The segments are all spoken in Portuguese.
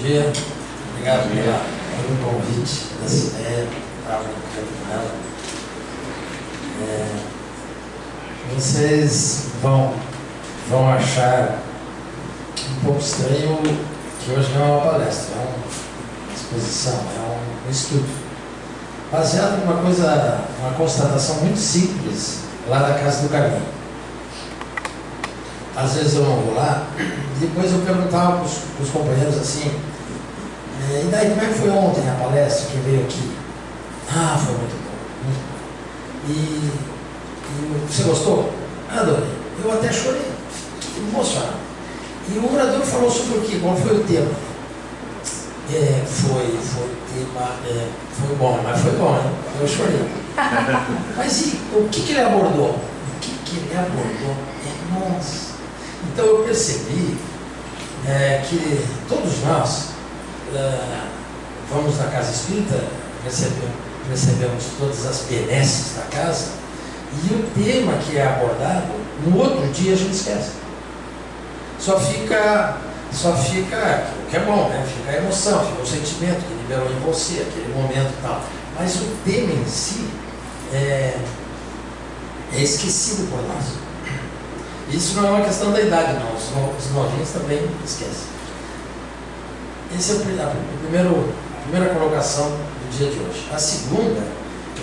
dia, obrigado pelo convite, dessa ideia, estava brincando com ela. Vocês vão achar um pouco estranho que hoje não é uma palestra, é uma exposição, é um estudo, baseado numa coisa, uma constatação muito simples lá da Casa do Carminho. Às vezes eu não vou lá, depois eu perguntava para os companheiros assim, e daí como é que foi ontem a palestra que veio aqui? Ah, foi muito bom, E você gostou? Adorei. Eu até chorei, emocionado. E o orador falou sobre o quê? Qual foi o tema? Foi bom, mas foi bom, hein? Eu chorei. Mas e o que ele abordou? O que ele abordou? Nossa. Então eu percebi que todos nós vamos na casa espírita, recebemos todas as benesses da casa, e o tema que é abordado, no outro dia a gente esquece. Só fica o que é bom, né? Fica a emoção, fica o sentimento que liberou em você, aquele momento e tal. Mas o tema em si é esquecido por nós. Isso não é uma questão da idade, não. Os novinhos também esquecem. Essa é a primeira colocação do dia de hoje. A segunda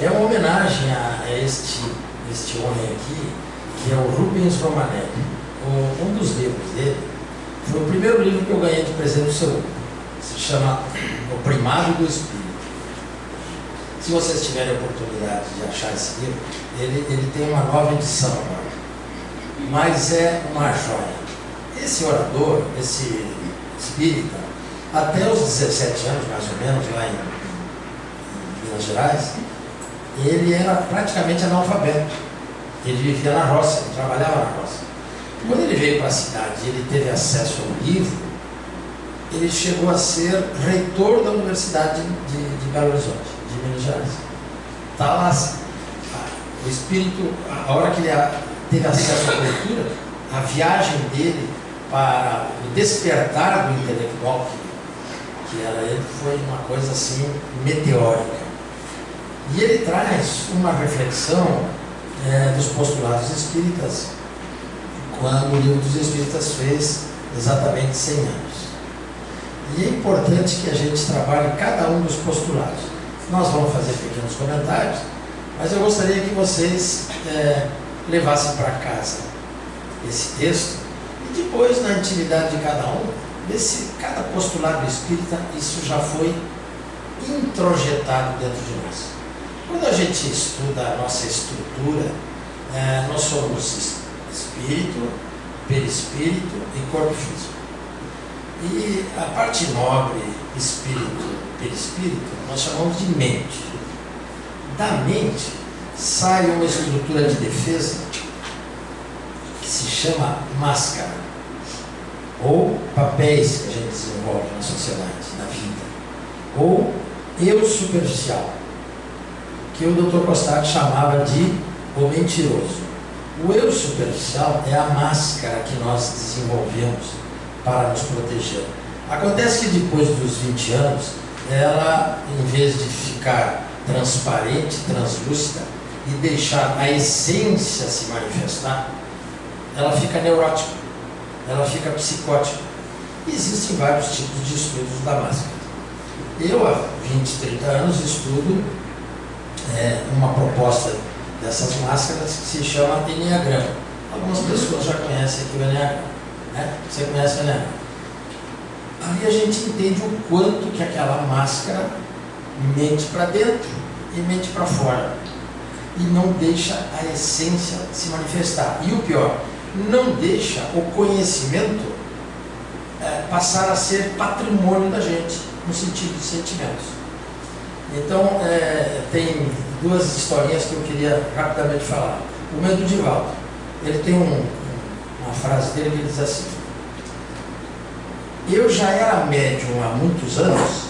é uma homenagem a este homem aqui, que é o Rubens Romanelli. Um dos livros dele foi o primeiro livro que eu ganhei de presente do seu Hugo. Se chama O Primado do Espírito. Se vocês tiverem a oportunidade de achar esse livro, ele tem uma nova edição agora. Mas é uma joia. Esse orador, esse espírita, até os 17 anos, mais ou menos, lá em Minas Gerais, ele era praticamente analfabeto. Ele vivia na roça, ele trabalhava na roça. Quando ele veio para a cidade e ele teve acesso ao livro, ele chegou a ser reitor da Universidade de Belo Horizonte, de Minas Gerais. Está lá, o espírito, a hora que ele teve acesso à cultura, a viagem dele para o despertar do intelectual, que era ele, foi uma coisa assim meteórica. E ele traz uma reflexão dos postulados espíritas, quando o Livro dos Espíritas fez exatamente 100 anos. E é importante que a gente trabalhe cada um dos postulados. Nós vamos fazer pequenos comentários, mas eu gostaria que vocês levassem para casa esse texto e depois, na intimidade de cada um, ver se cada postulado espírita isso já foi introjetado dentro de nós. Quando a gente estuda a nossa estrutura, nós somos espírito, perispírito e corpo físico. E a parte nobre, espírito, perispírito, nós chamamos de mente. Da mente sai uma estrutura de defesa que se chama máscara, ou papéis que a gente desenvolve na sociedade, na vida, ou eu superficial, que o Dr. Costard chamava de o mentiroso. O eu superficial é a máscara que nós desenvolvemos para nos proteger. Acontece que depois dos 20 anos, ela, em vez de ficar transparente, translúcida e deixar a essência se manifestar, ela fica neurótica, ela fica psicótica. E existem vários tipos de estudos da máscara. Eu, há 20, 30 anos, estudo uma proposta dessas máscaras que se chama Enneagrama. Algumas pessoas já conhecem aqui o Enneagrama, né? Você conhece o Enneagrama? Ali a gente entende o quanto que aquela máscara mente para dentro e mente para fora, e não deixa a essência se manifestar. E o pior, não deixa o conhecimento passar a ser patrimônio da gente, no sentido de sentimentos. Então, tem duas historinhas que eu queria rapidamente falar. O Medo de Divaldo, ele tem uma frase dele que ele diz assim: eu já era médium há muitos anos,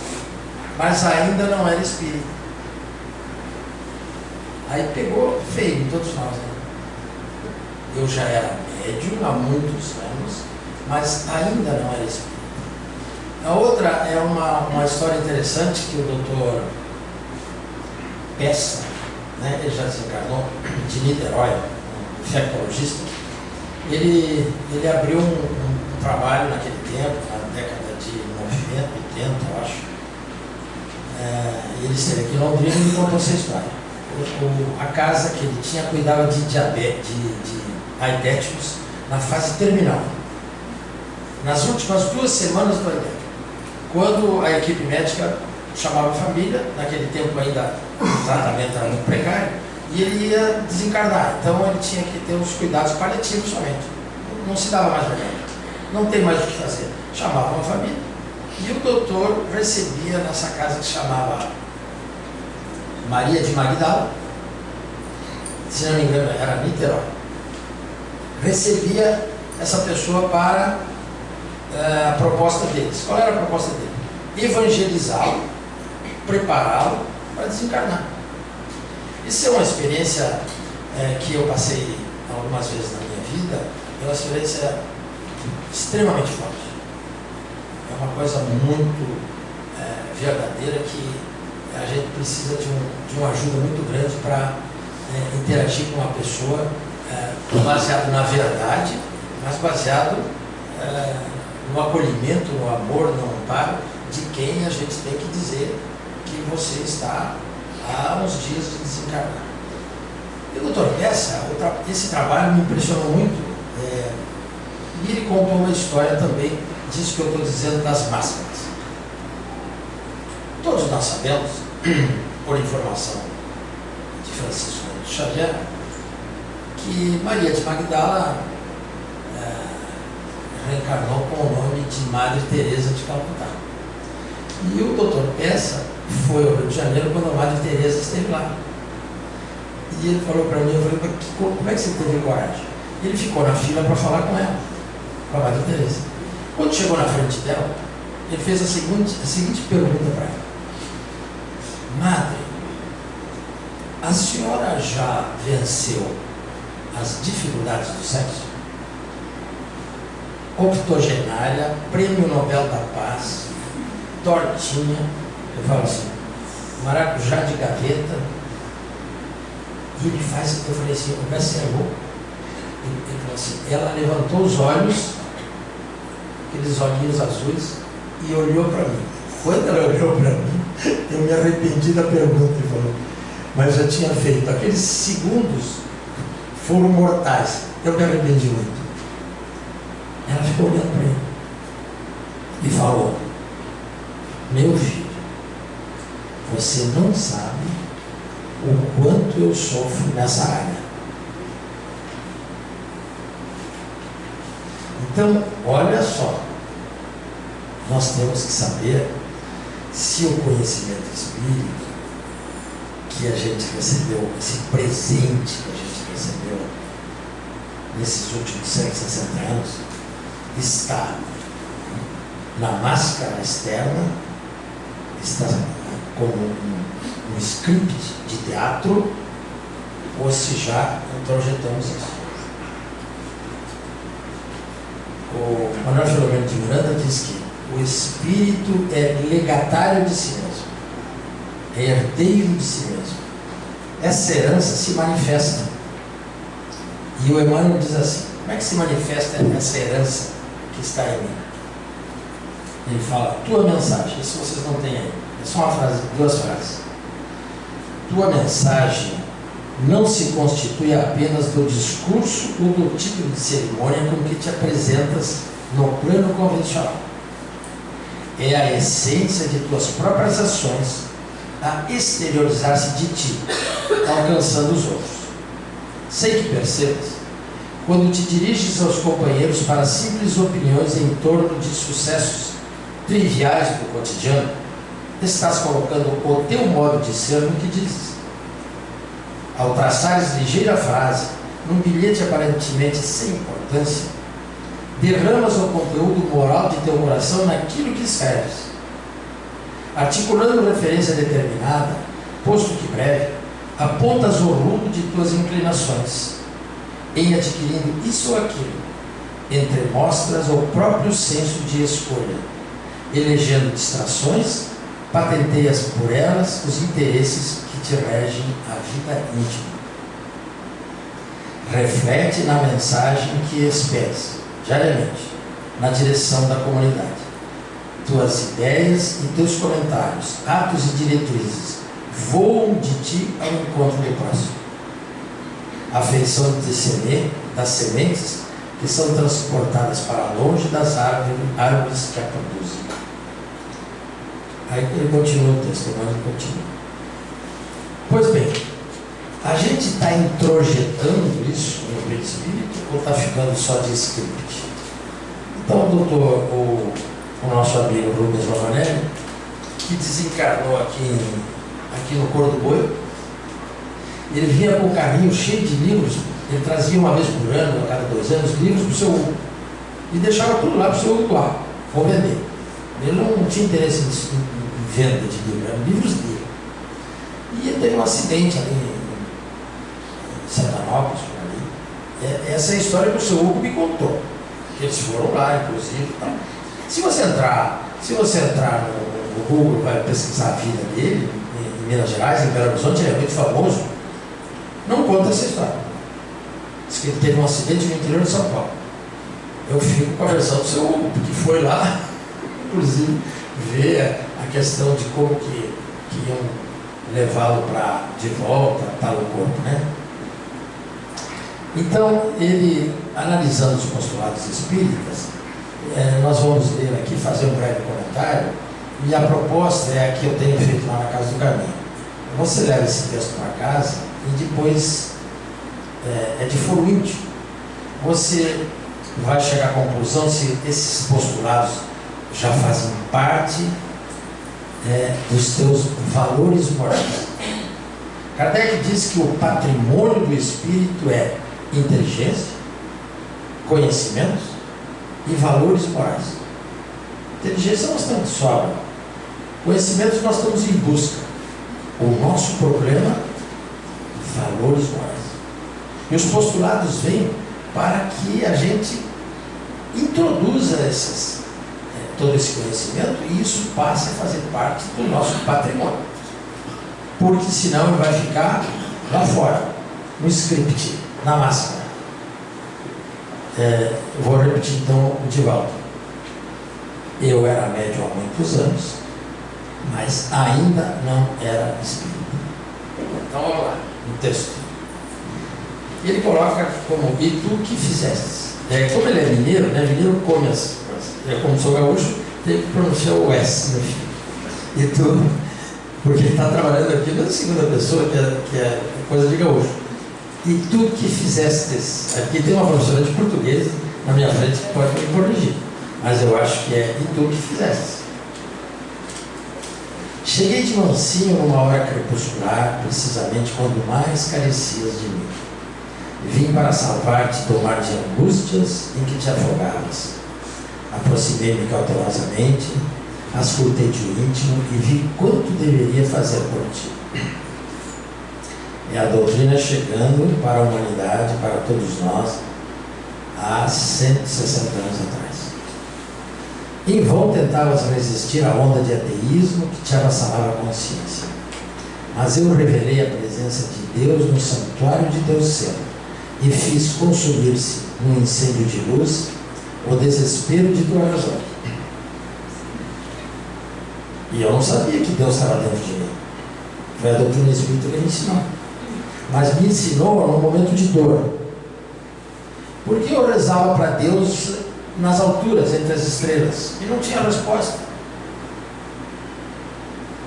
mas ainda não era espírita. Aí pegou feio em todos nós, né? Eu já era médium há muitos anos, mas ainda não era espírita. A outra é uma história interessante que o doutor Peça, né, ele já desencarnou, de Niterói, um infectologista. Ele abriu um trabalho naquele tempo, na década de 90, 80, eu acho. Ele esteve aqui em Londrina e me contou essa história. A casa que ele tinha cuidava de diabetes, de aidéticos na fase terminal. Nas últimas 2 semanas do aidético, quando a equipe médica chamava a família, naquele tempo ainda o tratamento era muito precário, e ele ia desencarnar. Então ele tinha que ter os cuidados paliativos somente. Não se dava mais remédio. Não tem mais o que fazer. Chamavam a família e o doutor recebia nessa casa que se chamava Maria de Magdala, se não me engano era Niterói. Recebia essa pessoa para a proposta deles. Qual era a proposta dele? Evangelizá-lo, prepará-lo para desencarnar. Isso é uma experiência que eu passei algumas vezes na minha vida. É uma experiência extremamente forte. É uma coisa muito verdadeira que a gente precisa de uma ajuda muito grande para interagir com uma pessoa baseado na verdade, mas baseado no acolhimento, no amor, no amparo de quem a gente tem que dizer que você está há uns dias de desencarnar. E o doutor Peça, esse trabalho me impressionou muito. E ele contou uma história também disso que eu estou dizendo das máscaras. Todos nós sabemos, por informação de Francisco Xavier, que Maria de Magdala reencarnou com o nome de Madre Teresa de Calcutá. E o doutor Peça foi ao Rio de Janeiro quando a Madre Teresa esteve lá. E ele falou para mim, eu falei, como é que você teve coragem? Ele ficou na fila para falar com ela, com a Madre Teresa. Quando chegou na frente dela, ele fez a seguinte pergunta para ela: Madre, a senhora já venceu as dificuldades do sexo? Octogenária, Prêmio Nobel da Paz, tortinha, eu falo assim, maracujá de gaveta. E ele faz, eu falei assim, o Messi é louco. Ele falou assim, ela levantou os olhos, aqueles olhinhos azuis, e olhou para mim. Quando ela olhou para mim, eu me arrependi da pergunta, ele falou, mas já tinha feito. Aqueles segundos foram mortais. Eu me arrependi muito. Ela ficou olhando para ele e falou, meu filho, você não sabe o quanto eu sofro nessa área. Então, olha só, nós temos que saber se o conhecimento espírita que a gente recebeu, esse presente que a gente recebeu nesses últimos 160 anos, está na máscara externa, está como um script de teatro, ou se já introjetamos isso. O Manuel Filomeno de Miranda diz que o espírito é legatário de si mesmo, é herdeiro de si mesmo. Essa herança se manifesta. E o Emmanuel diz assim, como é que se manifesta essa herança que está em mim? Ele fala, tua mensagem, isso vocês não têm aí, é só uma frase, 2 frases. Tua mensagem não se constitui apenas do discurso ou do tipo de cerimônia com que te apresentas no plano convencional. É a essência de tuas próprias ações a exteriorizar-se de ti, alcançando os outros. Sei que percebas, quando te diriges aos companheiros para simples opiniões em torno de sucessos triviais do cotidiano, estás colocando o teu modo de ser no que dizes. Ao traçares ligeira frase, num bilhete aparentemente sem importância, derramas o conteúdo moral de teu coração naquilo que escreves. Articulando referência determinada, posto que breve, apontas o rumo de tuas inclinações, em adquirindo isso ou aquilo, entre mostras o próprio senso de escolha, elegendo distrações, patenteias por elas os interesses que te regem a vida íntima. Reflete na mensagem que expedes diariamente, na direção da comunidade. Tuas ideias e teus comentários, atos e diretrizes voam de ti ao encontro do próximo. A feição das sementes que são transportadas para longe das árvores que a produzem. Aí ele continua o texto, mas ele continua. Pois bem, a gente está introjetando isso no perispírito ou está ficando só de script? Então o nosso amigo Rubens Romanelli, que desencarnou aqui no Cor do Boi, ele vinha com um carrinho cheio de livros, ele trazia uma vez por ano, a cada 2 anos, livros para o seu Hugo, e deixava tudo lá para o seu Hugo lá, vou vender. Ele não tinha interesse em venda de livros, eram livros dele. E ele teve um acidente ali em Santanópolis, por ali. Essa é a história que o seu Hugo me contou, que eles foram lá, inclusive. Tá? Se você entrar no Google, vai pesquisar a vida dele, em Minas Gerais, em Belo Horizonte, ele é muito famoso, não conta essa história. Diz que ele teve um acidente no interior de São Paulo. Eu fico com a versão do seu Hugo, porque foi lá, inclusive, ver a questão de como que iam levá-lo de volta para o corpo, né? Então, ele, analisando os postulados espíritas, nós vamos ler aqui, fazer um breve comentário, e a proposta é a que eu tenho feito lá na Casa do Caminho. Você leva esse texto para casa e depois, de foro íntimo, você vai chegar à conclusão se esses postulados já fazem parte dos teus valores morais. Kardec diz que o patrimônio do espírito é inteligência, conhecimentos e valores morais. Inteligência nós temos de sobra. Conhecimentos nós estamos em busca. O nosso problema, valores morais. E os postulados vêm para que a gente introduza todo esse conhecimento e isso passe a fazer parte do nosso patrimônio. Porque senão ele vai ficar lá fora, no script, na máscara. Vou repetir então de volta. Eu era médium há muitos anos, mas ainda não era espírita. Então vamos lá, no texto. Ele coloca como, e tu que fizeste? Como ele é mineiro, né? Mineiro come como sou gaúcho, tem que pronunciar o S no fim. E tu, porque ele está trabalhando aqui na segunda pessoa, que é coisa de gaúcho. E tu que fizestes? Aqui tem uma professora de português na minha frente que pode me corrigir, mas eu acho que é e tu que fizestes. Cheguei de mansinho numa hora crepuscular, precisamente quando mais carecias de mim. Vim para salvar-te do mar de angústias em que te afogavas. Aproximei-me cautelosamente, auscultei-te o íntimo e vi quanto deveria fazer por ti. É a doutrina chegando para a humanidade, para todos nós, há 160 anos atrás. Em vão tentavas resistir à onda de ateísmo que te avassalava a consciência. Mas eu revelei a presença de Deus no santuário de teu ser e fiz consumir-se num incêndio de luz o desespero de tua razão. E eu não sabia que Deus estava dentro de mim. Foi a doutrina espírita que me ensinou. Mas me ensinou num momento de dor. Porque eu rezava para Deus nas alturas, entre as estrelas, e não tinha resposta.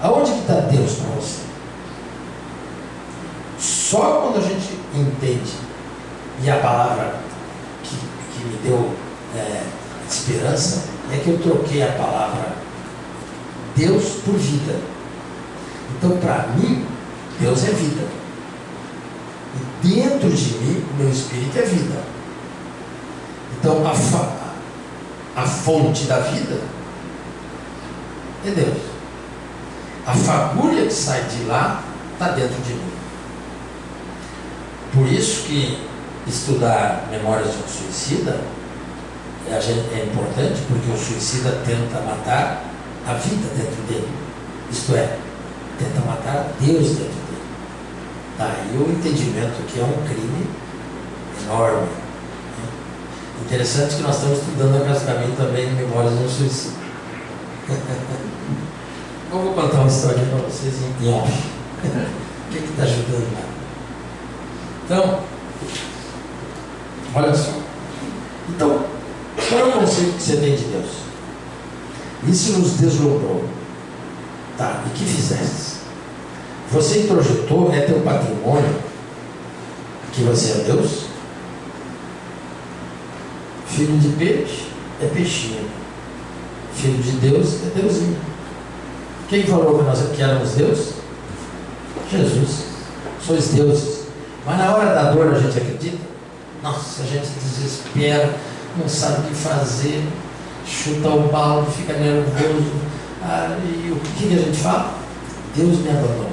Aonde que está Deus para você? Só quando a gente entende, e a palavra que me deu esperança, é que eu troquei a palavra Deus por vida. Então, para mim, Deus é vida. E dentro de mim, o meu espírito é vida. Então, a fonte da vida é Deus. A fagulha que sai de lá está dentro de mim. Por isso que estudar Memórias de um Suicida é importante, porque o suicida tenta matar a vida dentro dele. Isto é, tenta matar Deus dentro dele. Daí o entendimento que é um crime enorme. Interessante que nós estamos estudando a caminho também Memórias de um Suicídio. Eu vou contar uma história para vocês em off. O que está ajudando lá? Então, olha só. Então, qual é o conceito que você tem de Deus? Isso nos deslumbrou. Tá, e que fizeste? Você introjetou, é teu patrimônio, que você é Deus? Filho de peixe é peixinho. Filho de Deus é Deusinho. Quem falou que nós éramos Deus? Jesus. Sois deuses. Mas na hora da dor a gente acredita? Nossa, a gente desespera, não sabe o que fazer, chuta o balde, fica nervoso. E o que a gente fala? Deus me abandonou.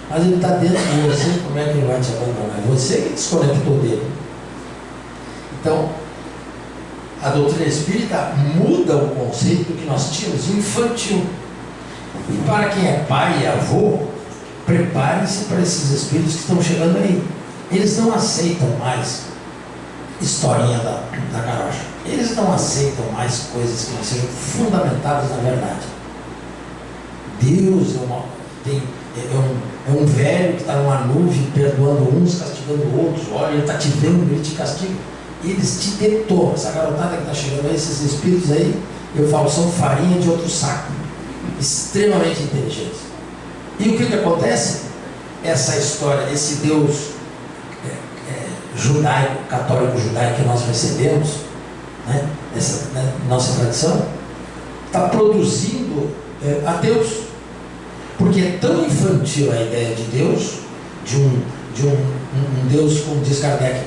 Mas ele está dentro de você, como é que ele vai te abandonar? É você que desconectou dele. Então, a doutrina espírita muda o conceito que nós tínhamos infantil. E para quem é pai e avô, prepare-se para esses espíritos que estão chegando aí. Eles não aceitam mais historinha da carocha. Eles não aceitam mais coisas que não sejam fundamentadas na verdade. Deus é um velho que está numa nuvem perdoando uns, castigando outros. Olha, ele está te vendo, ele te castiga. Eles te detonam. Essa garotada que está chegando aí, esses espíritos aí, eu falo, são farinha de outro saco. Extremamente inteligentes. E o que acontece? Essa história, esse Deus judaico, católico judaico que nós recebemos, né, essa nossa tradição, está produzindo ateus. Porque é tão infantil a ideia de Deus, de um Deus, como diz Kardec,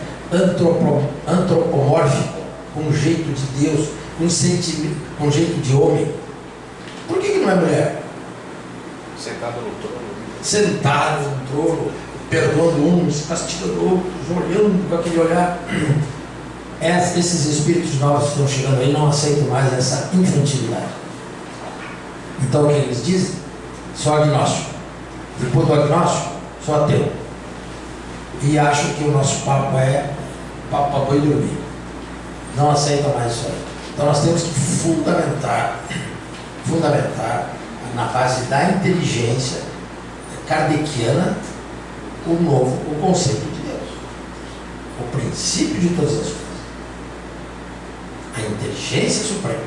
antropomórfico, com jeito de Deus, com jeito de homem. Por que não é mulher? Sentado no trono. Sentado no trono, perdoando uns, castigando outros, olhando com aquele olhar. Esses espíritos novos que estão chegando aí não aceitam mais essa infantilidade. Então o que eles dizem? Só agnóstico. Depois do agnóstico, só ateu. E acham que o nosso papo é papo para boi dormir. Não aceitam mais isso aí. Então nós temos que fundamentar na base da inteligência kardeciana o conceito de Deus, o princípio de todas as coisas, a inteligência suprema.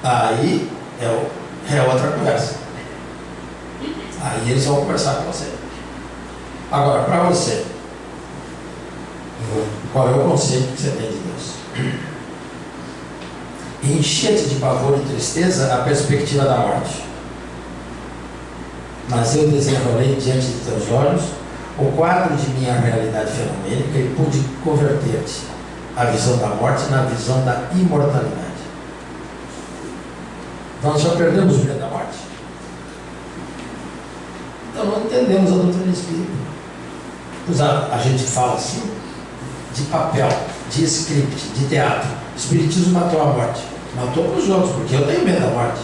Aí é outra conversa. Aí eles vão conversar com você. Agora, para você, qual é o conceito que você tem de Deus? Enchia-te de pavor e tristeza a perspectiva da morte. Mas eu desenrolei diante de teus olhos o quadro de minha realidade fenomênica e pude converter-te a visão da morte na visão da imortalidade. Nós já perdemos o medo da morte. Então não entendemos a doutrina espírita. Pois a gente fala assim, de papel, de script, de teatro. O espiritismo matou a morte. Matou para os outros, porque eu tenho medo da morte.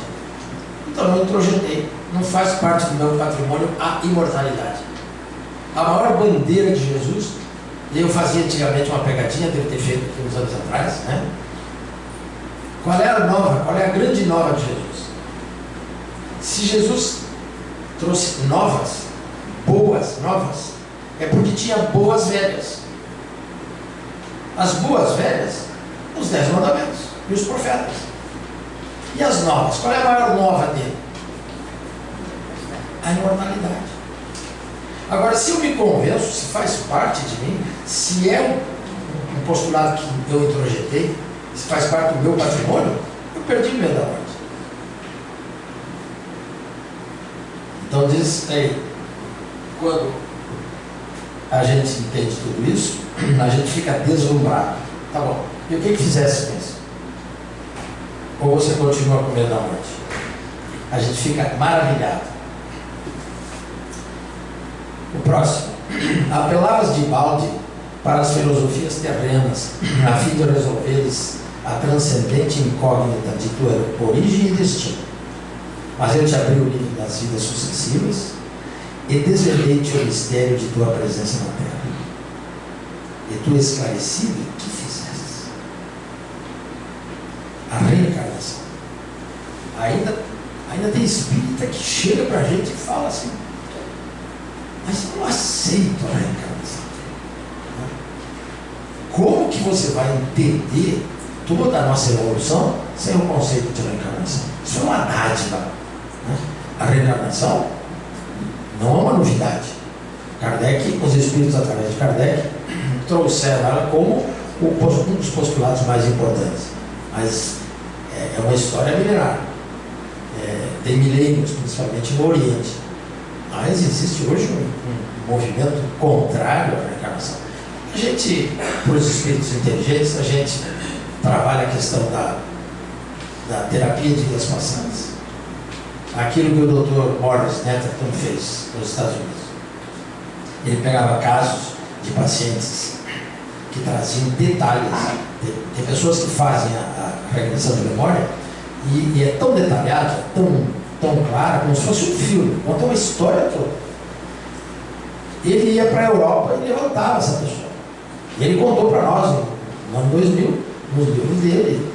Então eu introjetei. Não faz parte do meu patrimônio a imortalidade. A maior bandeira de Jesus, eu fazia antigamente uma pegadinha, devo ter feito aqui uns anos atrás, né? Qual é a nova, qual é a grande nova de Jesus? Se Jesus trouxe novas, boas novas, é porque tinha boas velhas. As boas velhas, os 10 mandamentos e os profetas. E as novas, qual é a maior nova dele? A imortalidade. Agora, se eu me convenço, se faz parte de mim, se é um postulado que eu introjetei, se faz parte do meu patrimônio, eu perdi o medo da morte. Então diz aí, quando a gente entende tudo isso, a gente fica deslumbrado. Tá bom, e o que fizesse com isso? Ou você continua com medo da morte? A gente fica maravilhado. O próximo. Apelavas de balde para as filosofias terrenas, a fim de resolveres a transcendente incógnita de tua origem e destino. Mas eu te abri o livro das vidas sucessivas e desvendei-te o mistério de tua presença na terra. E tu esclarecido, o que fizeste? A reencarnação. Ainda tem espírita que chega para a gente e fala assim, mas eu não aceito a reencarnação. Como que você vai entender toda a nossa evolução sem o conceito de reencarnação? Isso é uma dádiva. A reencarnação não é uma novidade. Kardec, os espíritos através de Kardec, trouxeram ela como um dos postulados mais importantes. Mas é uma história milenar. Tem milênios, principalmente no Oriente. Mas existe hoje um movimento contrário à reencarnação. A gente, para os espíritos inteligentes, a gente trabalha a questão da terapia de vidas passadas. Aquilo que o Dr. Morris Netterton fez nos Estados Unidos. Ele pegava casos de pacientes que traziam detalhes. Tem pessoas que fazem a regressão de memória e é tão detalhado, tão clara, como se fosse um filme, conta uma história toda. Ele ia para a Europa e levantava essa pessoa. E ele contou para nós, no ano 2000, nos livros dele,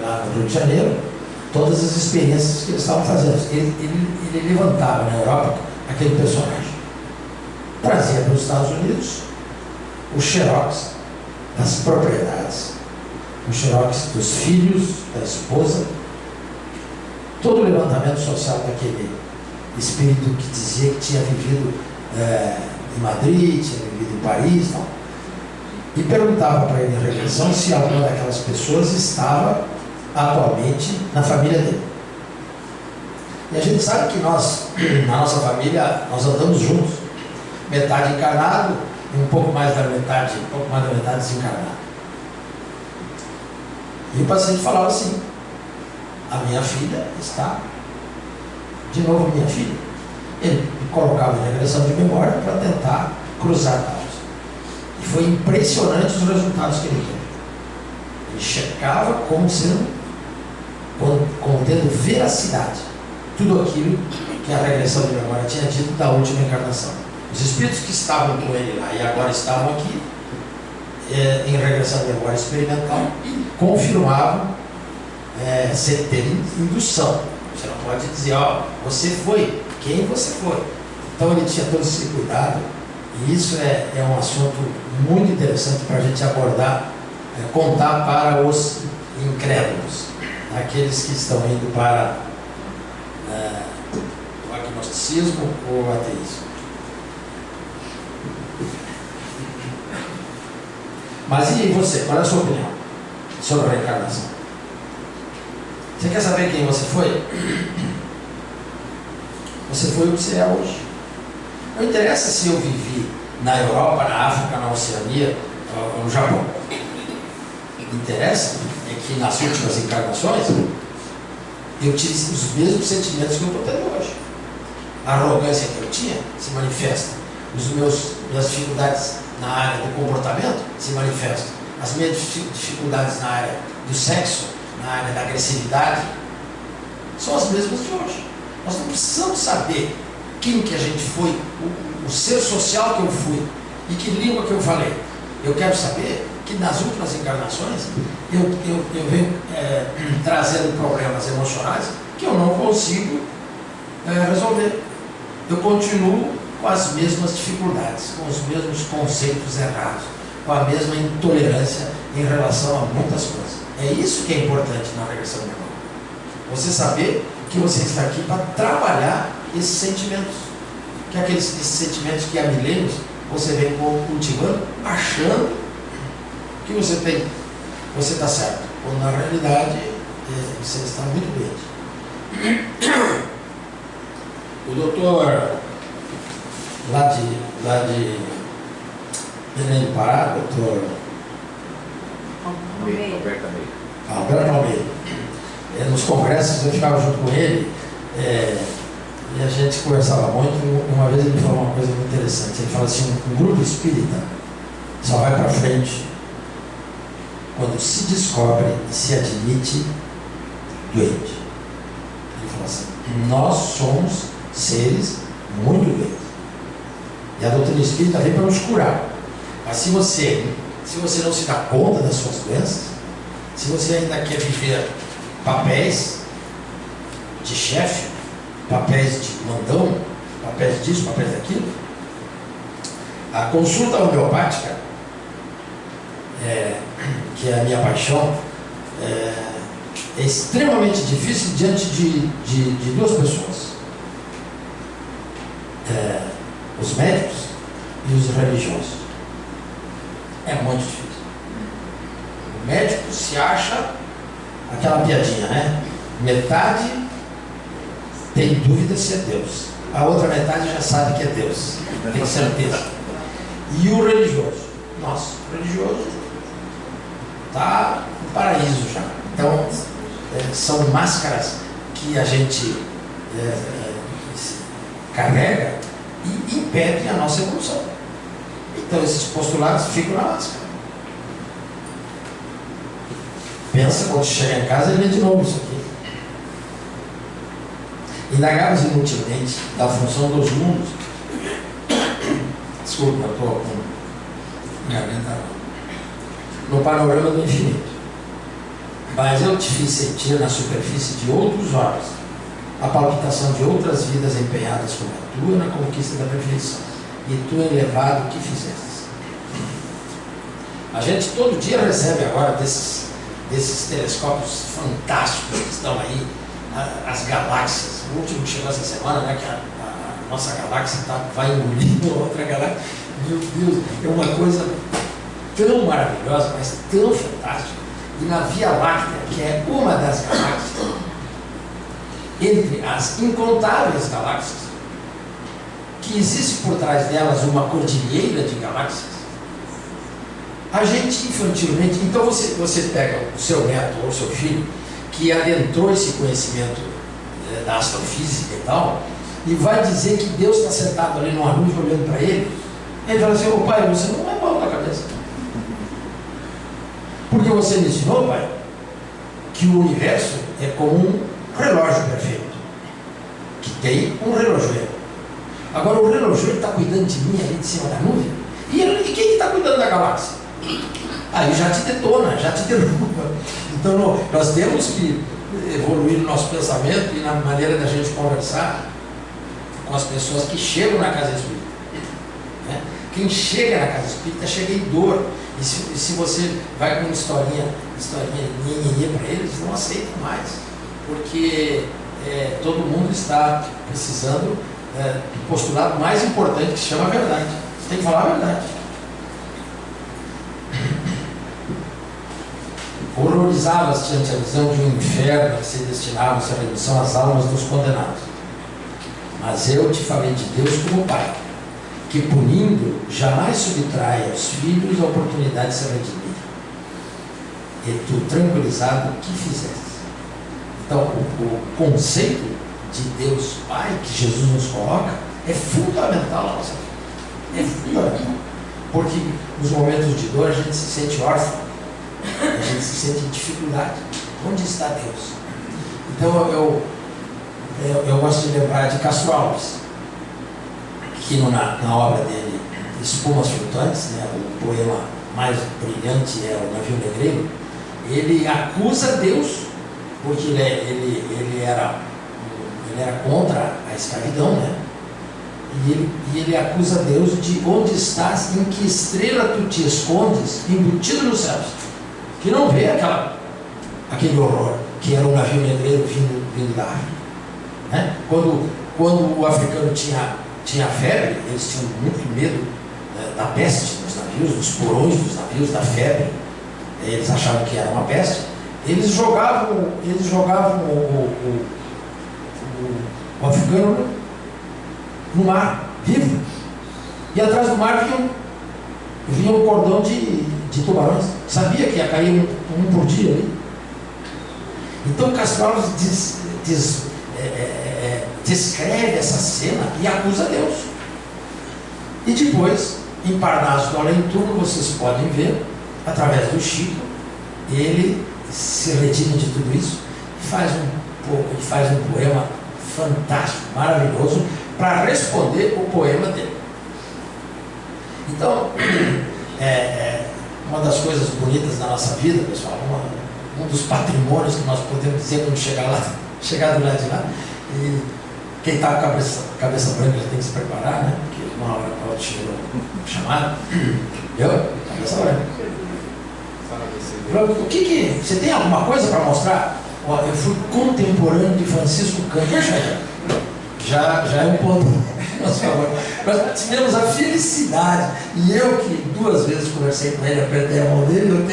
lá no Rio de Janeiro, todas as experiências que eles estavam fazendo. Ele levantava na Europa aquele personagem. Trazia para os Estados Unidos o xerox das propriedades, o xerox dos filhos, da esposa, todo o levantamento social daquele espírito que dizia que tinha vivido em Madrid, tinha vivido em Paris, tal. E perguntava para ele em regressão se alguma daquelas pessoas estava atualmente na família dele. E a gente sabe que nós, na nossa família, nós andamos juntos, metade encarnado e um pouco mais da metade desencarnado. E o paciente falava assim, a minha filha está, de novo minha filha. Ele colocava em regressão de memória para tentar cruzar causas. E foi impressionante os resultados que ele teve. Ele checava como tendo veracidade tudo aquilo que a regressão de memória tinha dito da última encarnação. Os espíritos que estavam com ele lá e agora estavam aqui, em regressão de memória experimental, confirmavam ser ter indução. Você não pode dizer, você foi, quem você foi. Então ele tinha todo esse cuidado, e isso é um assunto muito interessante para a gente abordar, contar para os incrédulos, aqueles que estão indo para o agnosticismo ou o ateísmo. Mas e você? Qual é a sua opinião sobre a reencarnação? Você quer saber quem você foi? Você foi o que você é hoje. Não interessa se eu vivi na Europa, na África, na Oceania ou no Japão. Interessa é que nas últimas encarnações eu tive os mesmos sentimentos que eu estou tendo hoje. A arrogância que eu tinha se manifesta. Minhas dificuldades na área do comportamento se manifestam. As minhas dificuldades na área do sexo, na área da agressividade, são as mesmas de hoje. Nós não precisamos saber quem que a gente foi, o ser social que eu fui e que língua que eu falei. Eu quero saber que nas últimas encarnações eu venho trazendo problemas emocionais que eu não consigo resolver. Eu continuo com as mesmas dificuldades, com os mesmos conceitos errados, com a mesma intolerância em relação a muitas coisas. É isso que é importante na regressão de memória. Você saber que você está aqui para trabalhar esses sentimentos. Que esses sentimentos que há milênios você vem cultivando, achando que você está certo. Quando na realidade você está muito doente. O doutor lá de Belém do Pará, doutor Alberto Almeida. Nos congressos eu ficava junto com ele e a gente conversava muito. Uma vez ele falou uma coisa muito interessante. Ele falou assim: um grupo espírita só vai para frente quando se descobre e se admite doente. Ele falou assim: nós somos seres muito doentes. E a doutrina espírita vem para nos curar. Mas se você não se dá conta das suas doenças, se você ainda quer viver papéis de chefe, papéis de mandão, papéis disso, papéis daquilo, a consulta homeopática, que é a minha paixão, é extremamente difícil diante de duas pessoas, os médicos e os religiosos. É muito difícil. O médico se acha aquela piadinha, né? Metade tem dúvida se é Deus, a outra metade já sabe que é Deus, tem certeza. E o religioso? Nossa, o religioso está no paraíso já. Então, são máscaras que a gente carrega e impedem a nossa evolução. Então, esses postulados ficam na máscara. Pensa, quando chegar em casa, ele vê de novo isso aqui. Indagamos inutilmente da função dos mundos. Desculpa, eu estou com garganta no panorama do infinito. Mas eu te fiz sentir na superfície de outros olhos a palpitação de outras vidas empenhadas como a tua na conquista da perfeição, e tu elevado o que fizeste. A gente todo dia recebe agora desses telescópios fantásticos que estão aí, as galáxias. O último que chegou essa semana, né, que a nossa galáxia vai engolindo outra galáxia. Meu Deus, é uma coisa tão maravilhosa, mas tão fantástica. E na Via Láctea, que é uma das galáxias, entre as incontáveis galáxias, que existe por trás delas uma cordilheira de galáxias, a gente infantilmente, então você pega o seu neto ou o seu filho, que adentrou esse conhecimento da astrofísica e tal, e vai dizer que Deus está sentado ali numa nuvem olhando para ele, ele fala assim: ô pai, você não é mal da cabeça. Porque você me ensinou, pai, que o universo é como um relógio perfeito, que tem um relojoeiro. Agora o relojoeiro está cuidando de mim ali de cima da nuvem, e quem está cuidando da galáxia? Aí já te detona, já te derruba. Então nós temos que evoluir no nosso pensamento e na maneira da gente conversar com as pessoas que chegam na casa espírita, né? Quem chega na casa espírita chega em dor. E se você vai com uma historinha para eles, não aceitam mais, porque todo mundo está precisando do postulado mais importante, que se chama a verdade. Você tem que falar a verdade. Horrorizavas diante a visão de um inferno que se destinava a redução às almas dos condenados. Mas eu te falei de Deus como Pai, que punindo jamais subtrai aos filhos a oportunidade de se redimir. E tu, tranquilizado, o que fizeste? Então, o conceito de Deus Pai que Jesus nos coloca é fundamental na nossa vida. É fundamental. Porque nos momentos de dor a gente se sente órfão, a gente se sente em dificuldade. Onde está Deus? Então eu gosto de lembrar de Castro Alves, que na obra dele, Espumas Flutuantes, né, o poema mais brilhante é o Navio Negreiro, ele acusa Deus, porque ele era contra a escravidão, né? E ele acusa Deus de: onde estás, em que estrela tu te escondes, embutido nos céus, que não vê aquele horror que era o navio negreiro vindo da África, né? Quando o africano tinha febre, eles tinham muito medo da peste nos navios, dos porões dos navios, da febre. Eles achavam que era uma peste. Eles jogavam o africano no mar, vivo. E atrás do mar vinha um cordão de tubarões. Sabia que ia cair um por dia ali. Então Castro Alves descreve essa cena e acusa Deus. E depois, em Parnaso do Além Túmulo, vocês podem ver, através do Chico, ele se redime de tudo isso e faz e faz um poema fantástico, maravilhoso, para responder o poema dele. Então, uma das coisas bonitas da nossa vida, pessoal, um dos patrimônios que nós podemos dizer quando chegar do lado de lá, e quem está com a cabeça branca já tem que se preparar, né? Porque uma hora para outra chegou chamado. Eu? Cabeça branca. O que você tem alguma coisa para mostrar? Ó, eu fui contemporâneo de Francisco Cândido Xavier. Já é um ponto. Nós tivemos a felicidade, e eu que 2 vezes conversei com ele, apertei a mão dele, eu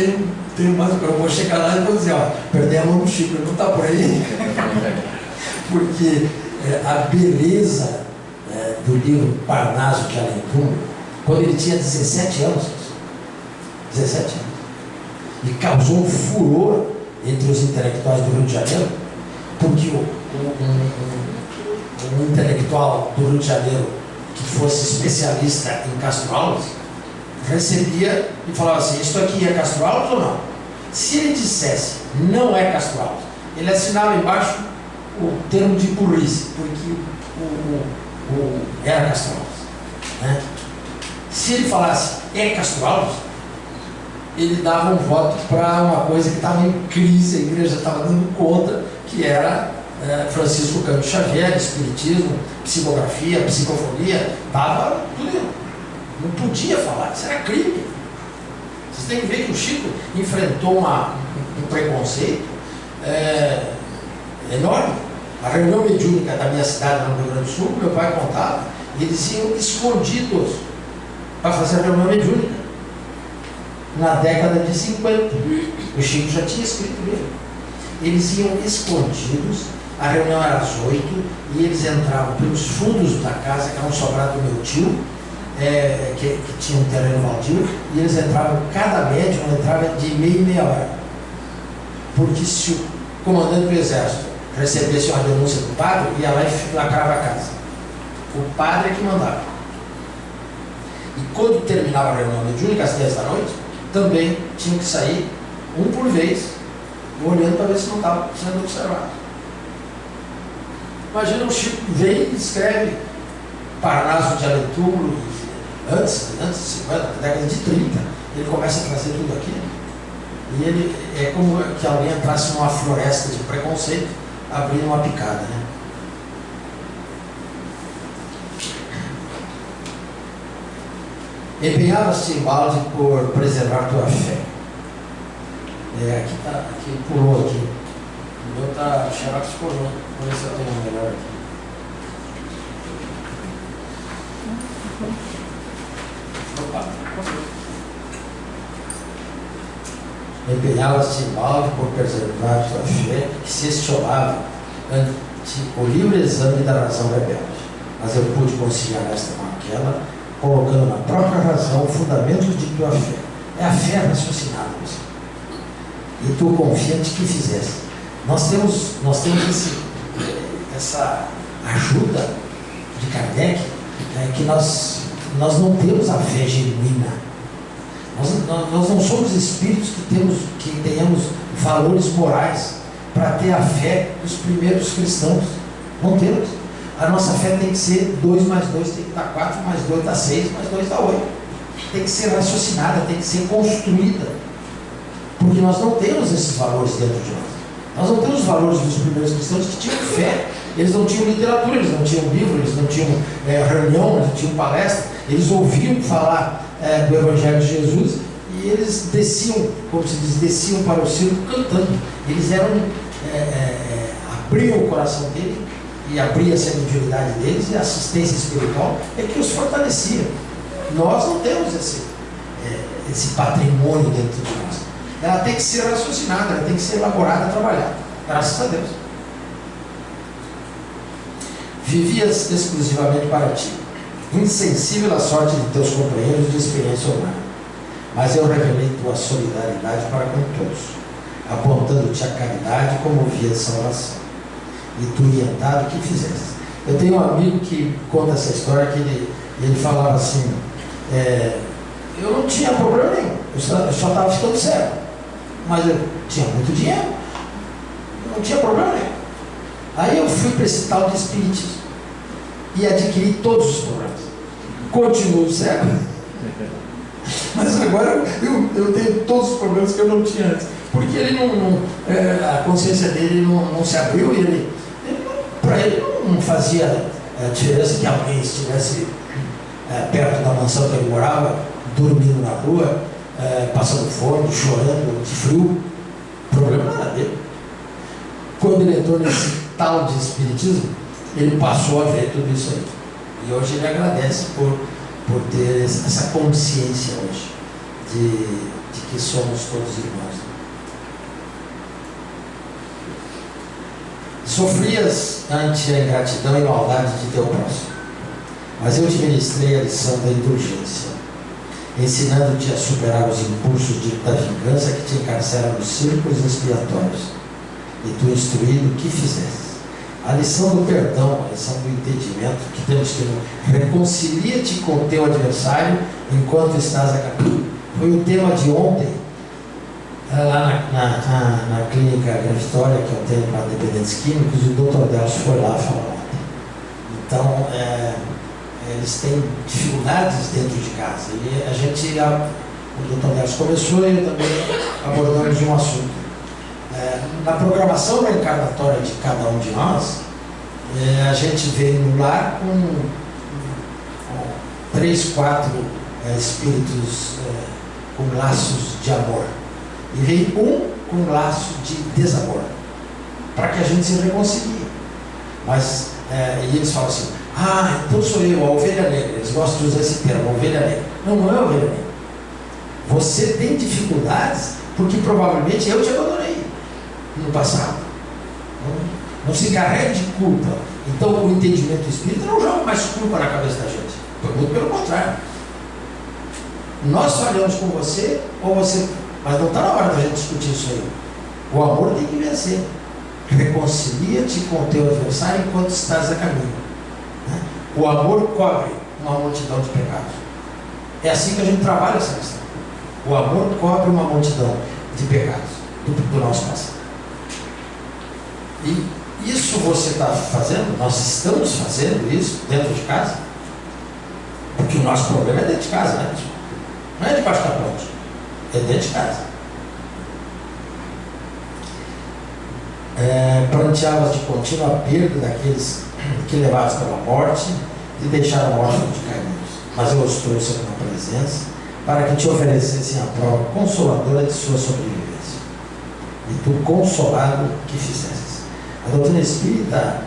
tenho mais. Eu vou chegar lá e vou dizer: ó, perdi a mão no Chico, ele não está por aí. Porque a beleza do livro Parnaso de Além Túmulo, quando ele tinha 17 anos, e causou um furor entre os intelectuais do Rio de Janeiro, porque um intelectual do Rio de Janeiro que fosse especialista em Castro Alves recebia e falava assim: isto aqui é Castro Alves ou não? Se ele dissesse não é Castro Alves, ele assinava embaixo o termo de burrice, porque era Castro Alves, né? Se ele falasse é Castro Alves, ele dava um voto para uma coisa que estava em crise, a igreja estava dando conta, que era Francisco Cândido Xavier, espiritismo, psicografia, psicofonia, estava tudo. Não podia falar, isso era crime. Vocês têm que ver que o Chico enfrentou um preconceito enorme. A reunião mediúnica da minha cidade, no Rio Grande do Sul, meu pai contava, eles iam escondidos para fazer a reunião mediúnica. Na década de 50, o Chico já tinha escrito livro. Eles iam escondidos, a reunião era às 8, e eles entravam pelos fundos da casa, que era um sobrado do meu tio, que tinha um terreno baldio, e eles entravam, cada médium entrava de meia em meia hora. Porque se o comandante do exército recebesse uma denúncia do padre, ia lá e lacrava a casa. O padre é que mandava. E quando terminava a reunião mediúnica, às 10 da noite, também tinha que sair, um por vez, olhando para ver se não estava sendo observado. Imagina, o Chico vem e escreve Parnaso de Além Túmulo, antes de 50, na década de 30, ele começa a trazer tudo aquilo. E ele é como que alguém entrasse numa floresta de preconceito, abrindo uma picada, né? Empenhava-se em balde por preservar tua fé. Aqui pulou aqui. O meu está xerox pulou. Vamos ver se eu tenho um melhor aqui. Opa. Empenhava-se em balde por preservar tua fé, que se estilava ante o livre exame da razão rebelde. Mas eu pude conciliar esta com aquela, colocando na própria razão fundamentos de tua fé. É a fé raciocinada, pessoal. E tu confiante que fizeste. Nós temos essa ajuda de Kardec, que nós não temos a fé genuína. Nós não somos espíritos que tenhamos valores morais para ter a fé dos primeiros cristãos. Não temos. A nossa fé tem que ser 2 mais 2 tem que dar 4, mais 2 dá 6, mais 2 dá 8. Tem que ser raciocinada, tem que ser construída. Porque nós não temos esses valores dentro de nós. Nós não temos os valores dos primeiros cristãos que tinham fé. Eles não tinham literatura, eles não tinham livro, eles não tinham reunião, eles não tinham palestra. Eles ouviam falar do Evangelho de Jesus e eles desciam, como se diz, desciam para o circo cantando. Eles abriam o coração deles e abria-se a mediunidade deles, e a assistência espiritual é que os fortalecia. Nós não temos esse patrimônio dentro de nós. Ela tem que ser raciocinada, ela tem que ser elaborada, trabalhada. Graças a Deus. Vivias exclusivamente para ti, insensível à sorte de teus companheiros de experiência humana. Mas eu revelei tua solidariedade para com todos, apontando-te a caridade como via de salvação. E tu orientado o que fizeste. Eu tenho um amigo que conta essa história, que ele falava assim, eu não tinha problema nenhum, eu só estava ficando cego, mas eu tinha muito dinheiro, eu não tinha problema nenhum. Aí eu fui para esse tal de espiritismo e adquiri todos os problemas. Continuo cego, mas agora eu tenho todos os problemas que eu não tinha antes. Porque ele a consciência dele não se abriu e para ele não fazia diferença que alguém estivesse perto da mansão que ele morava, dormindo na rua, passando fome, chorando, de frio. O problema não era dele. Quando ele entrou nesse tal de espiritismo, ele passou a ver tudo isso aí. E hoje ele agradece por ter essa consciência hoje de que somos todos irmãos. Sofrias ante a ingratidão e maldade de teu próximo, mas eu te ministrei a lição da indulgência, ensinando-te a superar os impulsos da vingança que te encarceram nos círculos expiatórios, e tu instruído o que fizeste. A lição do perdão, a lição do entendimento que temos que reconcilia-te com o teu adversário enquanto estás a caminho. Foi o tema de ontem, lá na clínica Vitória, que eu tenho para dependentes químicos, e o Dr. Delcio foi lá falar ontem. Então, eles têm dificuldades dentro de casa. E a gente, o Dr. Delcio começou e eu também abordamos um assunto. Na programação reencarnatória de cada um de nós, a gente veio no lar com 3, 4 espíritos com laços de amor. E veio um com laço de desamor, para que a gente se reconcilie. Mas, e eles falam assim, então sou eu, a ovelha negra. Eles gostam de usar esse termo, ovelha negra. Não é ovelha negra. Você tem dificuldades porque provavelmente eu te abandonei no passado. Não se carregue de culpa. Então o entendimento espírita não joga mais culpa na cabeça da gente. Muito pelo contrário. Nós falhamos com você, ou você... Mas não está na hora da gente discutir isso aí. O amor tem que vencer. Reconcilia-te com o teu adversário enquanto estás a caminho. O amor cobre uma multidão de pecados. É assim que a gente trabalha essa questão. O amor cobre uma multidão de pecados do nosso passado. E isso você está fazendo, nós estamos fazendo isso dentro de casa, porque o nosso problema é dentro de casa, né? Não é debaixo da ponte, é dentro de casa. Pranteavas de contínua a perda daqueles que levados pela morte e deixaram órfãos de caminhos, mas eu os trouxe na tua presença para que te oferecessem a prova consoladora de sua sobrevivência, e tu consolado que fizesses. A doutrina espírita,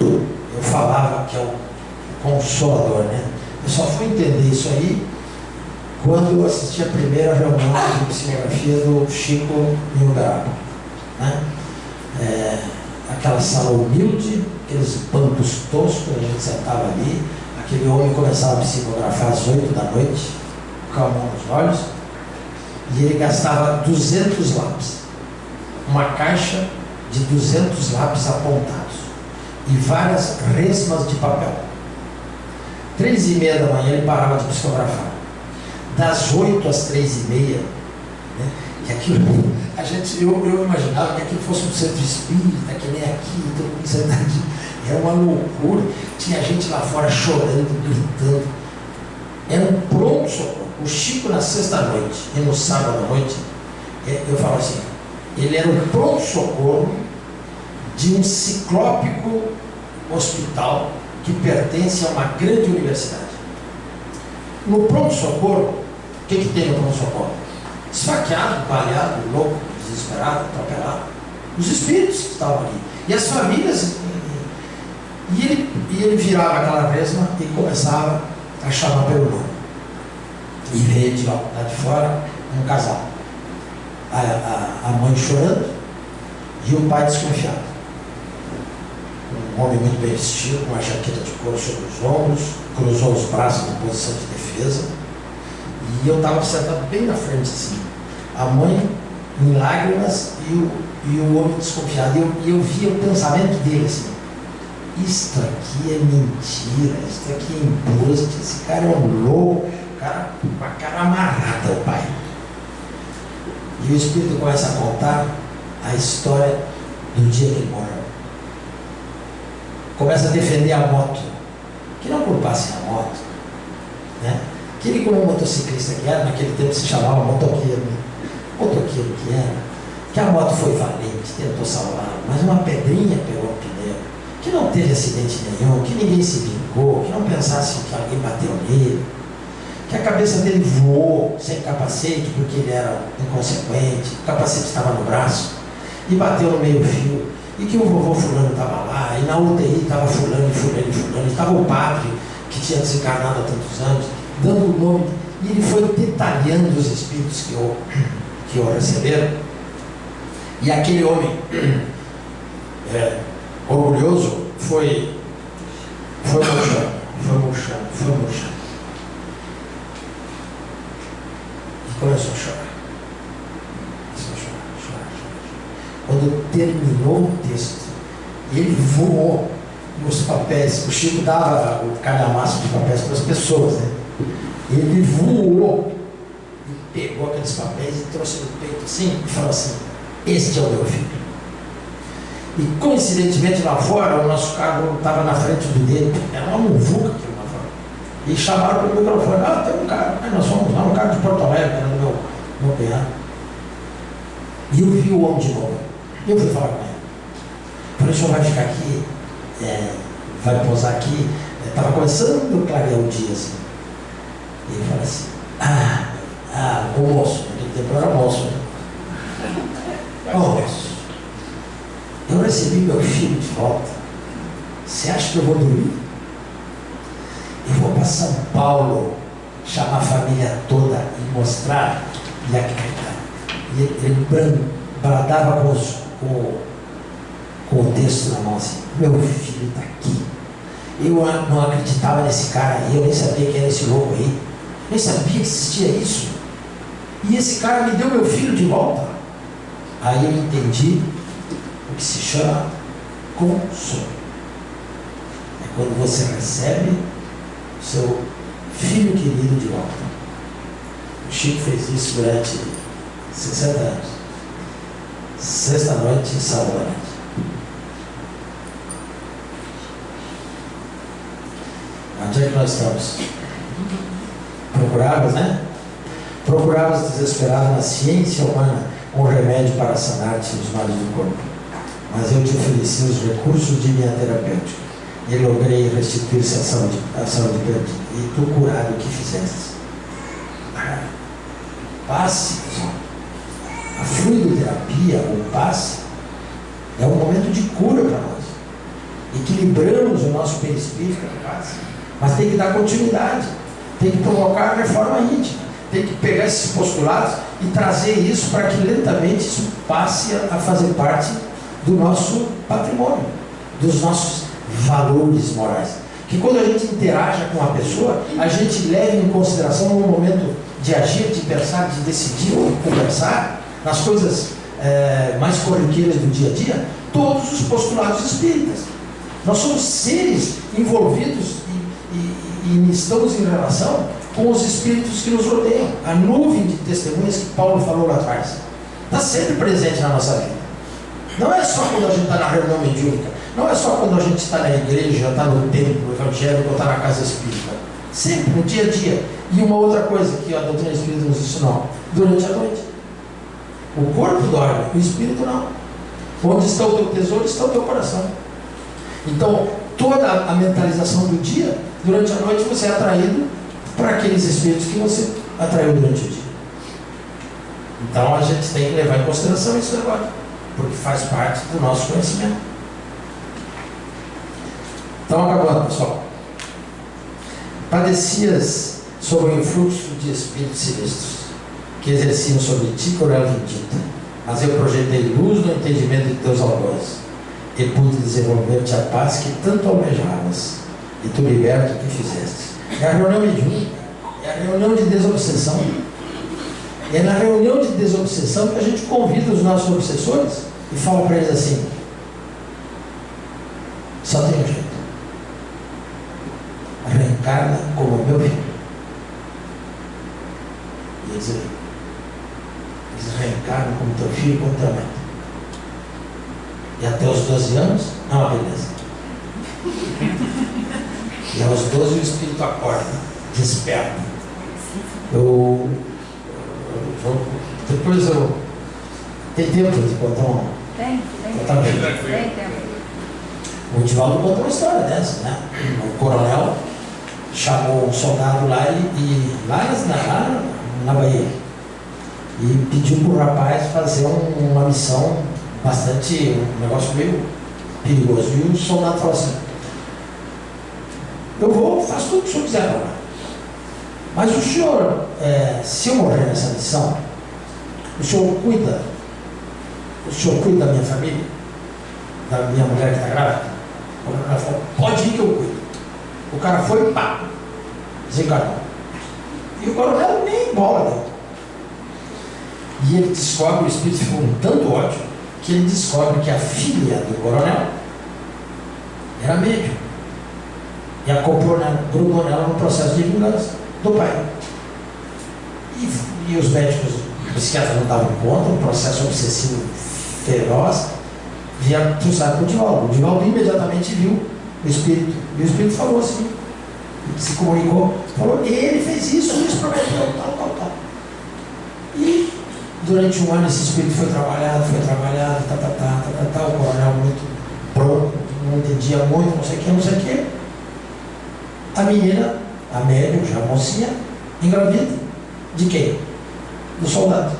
eu falava que é o consolador, né? Eu só fui entender isso aí quando eu assisti a primeira reunião de psicografia do Chico em Uberaba, né? Aquela sala humilde, aqueles bancos toscos, a gente sentava ali, aquele homem começava a psicografar às 8 da noite, com a mão nos olhos, e ele gastava 200 lápis, uma caixa de 200 lápis apontados e várias resmas de papel. 3h30 da manhã ele parava de psicografar. Das 8 às 3h30, né? E aquilo, eu imaginava que aquilo fosse um centro espírita, que nem aqui, todo mundo sentadinho. Era uma loucura. Tinha gente lá fora chorando, gritando. Era um pronto-socorro. O Chico, na sexta-noite e no sábado à noite, eu falo assim, ele era um pronto-socorro de um ciclópico hospital que pertence a uma grande universidade. No pronto-socorro, o que tem no pronto-socorro? Esfaqueado, baleado, louco, desesperado, atropelado. Os espíritos que estavam ali. E as famílias. E ele virava aquela resma e começava a chamar pelo nome. E veio de lá de fora um casal. A mãe chorando e o pai desconfiado. Um homem muito bem vestido, com uma jaqueta de couro sobre os ombros, cruzou os braços em posição de defesa. E eu estava sentado bem na frente assim. A mãe em lágrimas e o homem desconfiado. E eu via o pensamento dele assim. Isto aqui é mentira, isto aqui é embuste, esse cara é um louco, cara com a cara amarrada, o pai. E o Espírito começa a contar a história do dia que ele morreu. começa a defender a moto, que não culpasse a moto, né? Que ele, como motociclista que era, naquele tempo se chamava motoqueiro, né? Motoqueiro que era, que a moto foi valente, tentou salvar, mas uma pedrinha pegou o pneu, que não teve acidente nenhum, que ninguém se vingou, que não pensasse que alguém bateu nele, que a cabeça dele voou sem capacete, porque ele era inconsequente, o capacete estava no braço, e bateu no meio-fio, e que o vovô fulano estava lá, e na UTI estava fulano, e estava o padre, que tinha desencarnado há tantos anos, dando o nome, e ele foi detalhando os espíritos que o receberam, e aquele homem orgulhoso foi murchando. E começou a chorar. Quando terminou o texto, ele voou nos papéis. O Chico dava o calhamaço de papéis para as pessoas, né? Ele voou e pegou aqueles papéis e trouxe no peito assim e falou assim: este é o meu filho. E coincidentemente lá fora, o nosso carro estava na frente do dele, era uma muvuca aqui lá fora. E chamaram para o microfone: tem um cara. Aí nós fomos lá no carro de Porto Alegre, era no meu cunhado. E eu vi o homem de novo. E eu fui falar com ele. Falei: o senhor vai ficar aqui, vai pousar aqui. Estava começando a clarear o dia assim. E ele falou assim: o moço, naquele tempo eu era moço. Moço, eu recebi meu filho de volta. Você acha que eu vou dormir? Eu vou para São Paulo, chamar a família toda e mostrar. E ele bradava com o texto na mão assim: meu filho está aqui. Eu não acreditava nesse cara aí, eu nem sabia quem era esse louco aí, nem sabia que existia isso. E esse cara me deu meu filho de volta. Aí eu entendi o que se chama consolo. É quando você recebe o seu filho querido de volta. O Chico fez isso durante 60 anos. Sexta-noite e sábado-noite. Onde é que nós estamos? Procuravas, né? Procuravas desesperado na ciência humana um remédio para sanar-te os males do corpo. Mas eu te ofereci os recursos de minha terapêutica e logrei restituir-se a saúde perdida. E tu curado o que fizeste. Passe. A fluidoterapia, o passe, é um momento de cura para nós. Equilibramos o nosso perispírito com o passe, mas tem que dar continuidade, tem que provocar a reforma íntima, tem que pegar esses postulados e trazer isso para que lentamente isso passe a fazer parte do nosso patrimônio, dos nossos valores morais. Que quando a gente interaja com a pessoa, a gente leve em consideração no momento de agir, de pensar, de decidir ou conversar, nas coisas mais corriqueiras do dia a dia, todos os postulados espíritas. Nós somos seres envolvidos e estamos em relação com os espíritos que nos rodeiam. A nuvem de testemunhas que Paulo falou lá atrás está sempre presente na nossa vida. Não é só quando a gente está na reunião mediúnica, não é só quando a gente está na igreja, está no templo evangélico ou está na casa espírita. Sempre, no dia a dia. E uma outra coisa que a doutrina espírita nos ensinou: durante a noite. O corpo dorme, o espírito não. Onde está o teu tesouro, está o teu coração. Então, toda a mentalização do dia, durante a noite você é atraído para aqueles espíritos que você atraiu durante o dia. Então, a gente tem que levar em consideração isso agora, porque faz parte do nosso conhecimento. Então, acabando, pessoal. Padecias sob o influxo de espíritos sinistros que exerciam sobre ti cruel vindita, mas eu projetei luz no entendimento de teus algozes e pude desenvolver-te a paz que tanto almejavas, e tu liberta o que fizeste. É a reunião mediúnica, é a reunião de desobsessão. É na reunião de desobsessão que a gente convida os nossos obsessores e fala para eles assim: só tem um jeito, reencarna como meu filho. E eles reencarnam como teu filho e como teu neto. E até os 12 anos, é uma beleza. E aos 12 o espírito acorda, desperta. Depois eu. Tem tempo de contar uma. Tem tempo. O Divaldo contou uma história dessa, né? O coronel chamou um soldado lá lá na Bahia e pediu para o rapaz fazer uma missão bastante, um negócio meio perigoso. E o soldado falou assim: eu faço tudo o que o senhor quiser agora, mas o senhor, se eu morrer nessa missão, o senhor cuida da minha família, da minha mulher que está grávida? O cara falou: pode ir que eu cuido. O cara foi e pá, desencarnou. E o coronel nem bola deu. E ele descobre, o espírito ficou com tanto ódio, que ele descobre que a filha do coronel era médium. E acoplou grudou nela no processo de vingança do pai. E os médicos, os psiquiatras não estavam contra, um processo obsessivo feroz. Vieram pulsar para o Divaldo. O Divaldo imediatamente viu o espírito. E o espírito falou assim, se comunicou, falou: ele fez isso prometeu, tal. E durante um ano esse espírito foi trabalhado, o coronel muito pronto, não entendia muito, não sei o que. A menina, a médium, já a mocinha, engravida. De quem? Do soldado.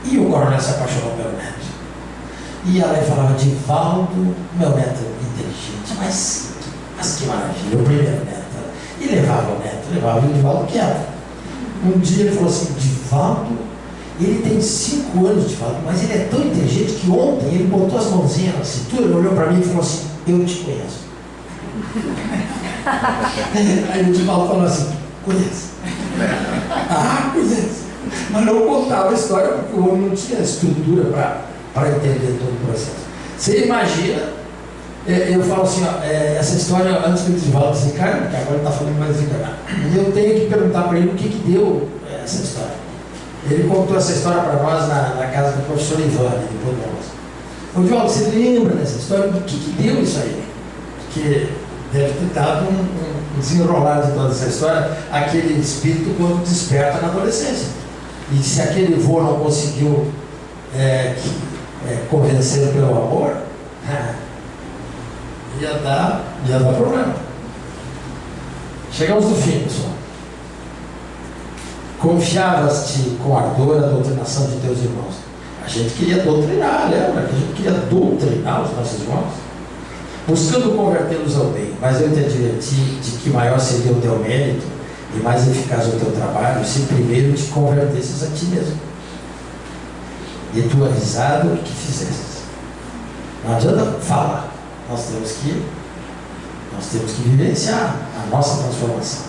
E o coronel se apaixonou pelo neto. E ela falava: Divaldo, meu neto inteligente, mas que maravilha, o primeiro neto. E levava o Divaldo quieto. Um dia ele falou assim: Divaldo, ele tem 5 anos, Divaldo, mas ele é tão inteligente que ontem ele botou as mãozinhas na cintura, ele olhou para mim e falou assim: eu te conheço. Aí o Divaldo falou assim: conheço. Conheço. Mas não contava a história porque o homem não tinha estrutura para entender todo o processo. Você imagina, eu falo assim, essa história, antes que o Divaldo desencarne, porque agora ele está falando mais desencarnar, eu tenho que perguntar para ele o que deu essa história. Ele contou essa história para nós na casa do professor Ivan, depois do almoço. Ô Divaldo, você lembra dessa história? O que deu isso aí? Porque deve ter dado um desenrolar de toda essa história, aquele espírito quando desperta na adolescência. E se aquele vô não conseguiu convencê-lo pelo amor, ia dar problema. Chegamos no fim, pessoal. Confiavas-te com ardor a doutrinação de teus irmãos. A gente queria doutrinar, lembra? A gente queria doutrinar os nossos irmãos, buscando convertê-los ao bem. Mas eu te adverti de que maior seria o teu mérito e mais eficaz o teu trabalho se primeiro te convertesses a ti mesmo. E tu avisado o que fizestes. Não adianta falar. Nós temos que vivenciar a nossa transformação.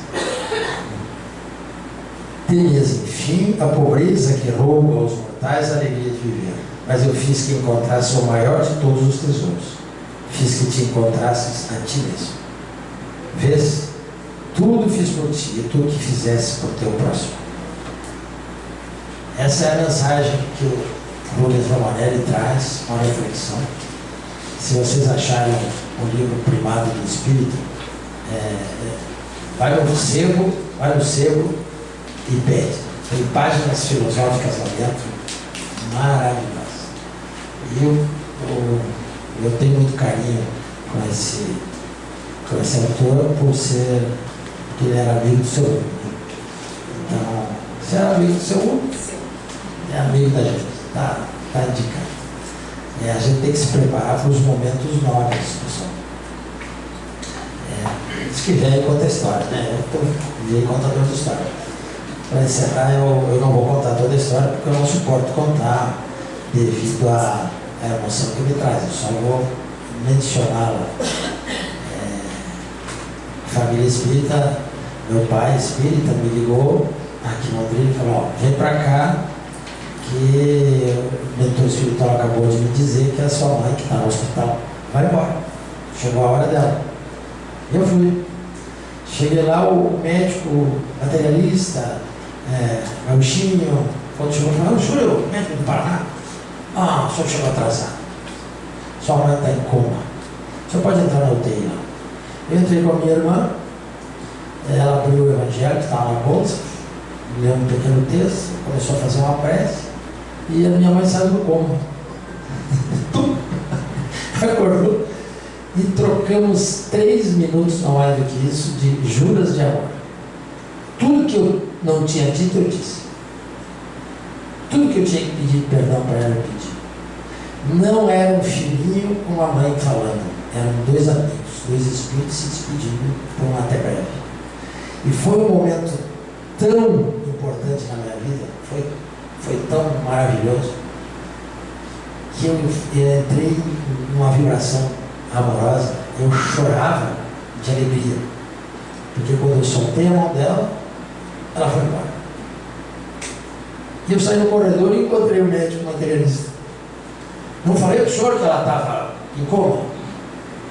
Temias, enfim, a pobreza que rouba aos mortais a alegria de viver. Mas eu fiz que encontrasse o maior de todos os tesouros. Fiz que te encontrasses a ti mesmo. Vês? Tudo fiz por ti e tu que fizesse por teu próximo. Essa é a mensagem que o Rubens Romanelli traz, uma reflexão. Se vocês acharem o livro Primado do Espírito, vai no sebo e pede. Tem páginas filosóficas lá dentro maravilhosas. E eu tenho muito carinho com esse autor porque ele era amigo do seu Hugo. Então, se era amigo do seu Hugo, é amigo da gente, tá indicado. A gente tem que se preparar para os momentos nobres, pessoal. Diz que velho conta história, né? Eu estou velho contador de história. Para encerrar, eu não vou contar toda a história porque eu não suporto contar devido à emoção que me traz. Eu só vou mencioná-la. Família espírita, meu pai espírita me ligou aqui em Londrina e falou: vem para cá que o mentor espiritual acabou de me dizer que a sua mãe, que está no hospital, vai embora. Chegou a hora dela. Eu fui. Cheguei lá, o médico, o materialista, Gauchinho, quando chegou, falou: o senhor é o médico do Paraná? O senhor chegou atrasado. Sua mãe está em coma. o senhor pode entrar na UTI lá. Eu entrei com a minha irmã, ela abriu o evangelho que estava na bolsa, leu um pequeno texto, começou a fazer uma prece, e a minha mãe saiu do coma. Acordou e trocamos 3 minutos, não mais do que isso, de juras de amor. Tudo que eu não tinha dito, eu disse. Tudo que eu tinha que pedir perdão para ela, eu pedi. Não era um filhinho com a mãe falando, eram 2 amigos, 2 espíritos se despedindo por um até breve. E foi um momento tão importante na minha vida, foi tão maravilhoso, que eu entrei numa vibração amorosa, eu chorava de alegria, porque quando eu soltei a mão dela, ela foi embora. E eu saí no corredor e encontrei o médico materialista. Não falei para o senhor que ela estava em coma?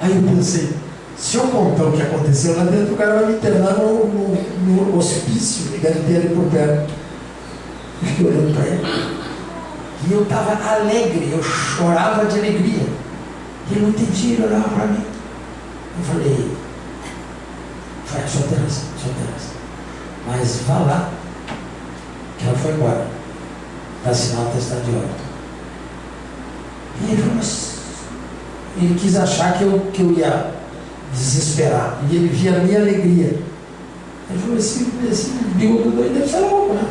Aí eu pensei, se eu contar o que aconteceu lá dentro, o cara vai me internar no hospício, e deve ter ali por perto. Eu fiquei olhando para ele. E eu estava alegre, eu chorava de alegria. E ele não entendia, ele olhava para mim. Eu falei, só tem razão. Mas vá lá, que ela foi embora, para assinar o testado de óbito. E ele falou, mas ele quis achar que eu ia desesperar. E ele via a minha alegria. Ele falou, esse biólogo doido deve ser louco, né?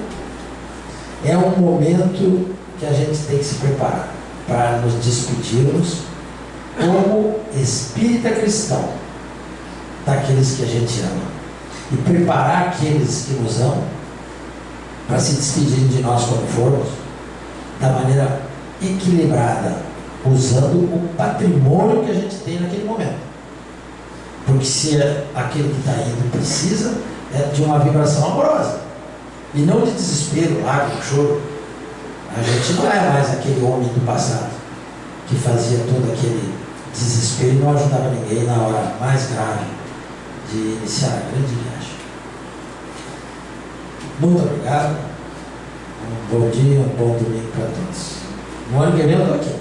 É um momento que a gente tem que se preparar para nos despedirmos como espírita cristão daqueles que a gente ama e preparar aqueles que nos amam para se despedirem de nós quando formos da maneira equilibrada, usando o patrimônio que a gente tem naquele momento. Porque se aquele que está indo precisa de uma vibração amorosa e não de desespero, lágrima, choro. A gente não é mais aquele homem do passado que fazia todo aquele desespero e não ajudava ninguém na hora mais grave de iniciar a grande viagem. Muito obrigado. Um bom dia, um bom domingo para todos. No ano que vem eu estou aqui.